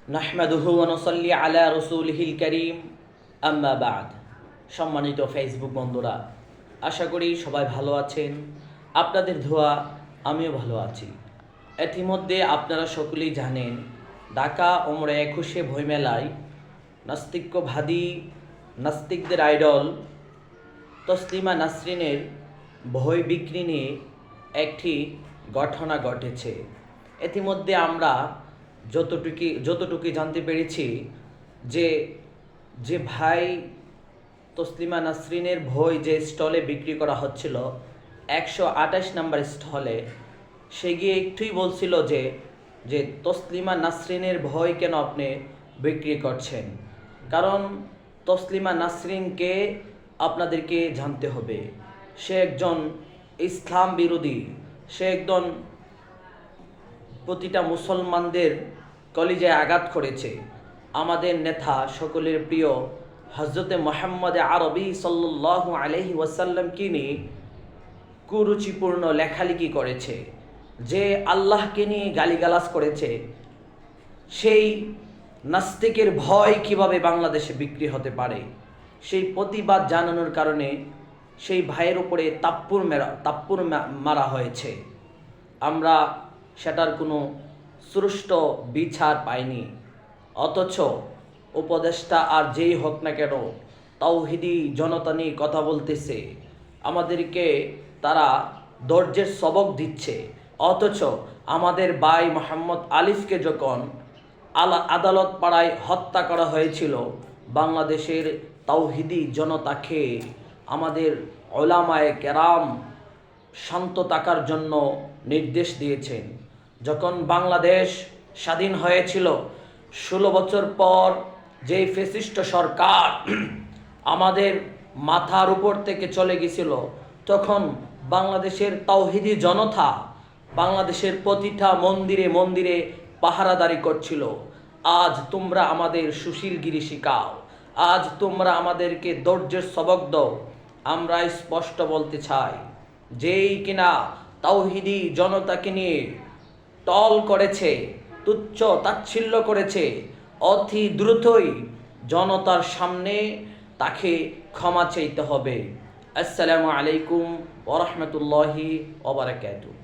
নাহমাদুহু ওয়া নুসাল্লি আলা রাসূলিহিল কারীম, আম্মা বা'দ। সম্মানিত ফেসবুক বন্ধুরা, আশা করি সবাই ভালো আছেন। আপনাদের দোয়া আমিও ভালো আছি। ইতিমধ্যে আপনারা সকলেই জানেন, ঢাকা ওমরা ২১ বইমেলায় নাস্তিক্যবাদী নাস্তিকদের আইডল তসলিমা নাসরিনের বই বিক্রি নিয়ে একটি ঘটনা ঘটেছে। ইতিমধ্যে আমরা যতটুকু জানতে পেরেছি যে ভাই তসলিমা নাসরিনের বই যে স্টলে বিক্রি করা হচ্ছিল ১২৮ নম্বর স্টলে, সে গিয়ে একটুই বলছিল যে তসলিমা নাসরিনের বই কেন আপনি বিক্রি করছেন। কারণ তসলিমা নাসরিনকে আপনাদেরকে জানতে হবে, সে একজন ইসলাম বিরোধী, সে একজন প্রতিটা মুসলমানদের কলিজায় আঘাত করেছে। আমাদের নেতা সকলের প্রিয় হজরতে মুহাম্মদ আরবি সাল্লাল্লাহু আলাইহি ওয়াসাল্লামকে নিয়ে কুরুচিপূর্ণ লেখালেখি করেছে, যে আল্লাহকে নিয়ে গালিগালাজ করেছে। সেই নাস্তিকের ভয় কিভাবে বাংলাদেশে বিক্রি হতে পারে, সেই প্রতিবাদ জানানোর কারণে সেই ভাইয়ের উপরে তাপ্পুর মারা হয়েছে। আমরা সেটার কোনো সুষ্ঠু বিচার পাইনি। অথচ উপদেষ্টা আর যেই হোক না কেন, তাওহিদি জনতা নিয়ে কথা বলতেছে, আমাদেরকে তারা ধৈর্যের সবক দিচ্ছে। অথচ আমাদের ভাই মোহাম্মদ আলিফকে যখন আদালত পাড়ায় হত্যা করা হয়েছিল, বাংলাদেশের তাওহিদি জনতাকে আমাদের উলামায়ে কেরাম শান্ত থাকার জন্য নির্দেশ দিয়েছেন। যখন বাংলাদেশ স্বাধীন হয়েছিল, ১৬ বছর পর যেই ফ্যাসিস্ট সরকার আমাদের মাথার উপর থেকে চলে গেছিল, তখন বাংলাদেশের তাওহিদি জনতা বাংলাদেশের প্রতিটা মন্দিরে মন্দিরে পাহারাদারি করছিল। আজ তোমরা আমাদের সুশীলগিরি শিখাও, আজ তোমরা আমাদেরকে ধৈর্যের সবক দাও। আমরা স্পষ্ট বলতে চাই, যেই কিনা তাওহিদি জনতাকে নিয়ে টল করেছে, তুচ্ছ তাচ্ছিল্য করেছে, অতি দ্রুতই জনতার সামনে তাকে ক্ষমা চাইতে হবে। আসসালামু আলাইকুম ওয়া রাহমাতুল্লাহি ওয়া বারাকাতুহু।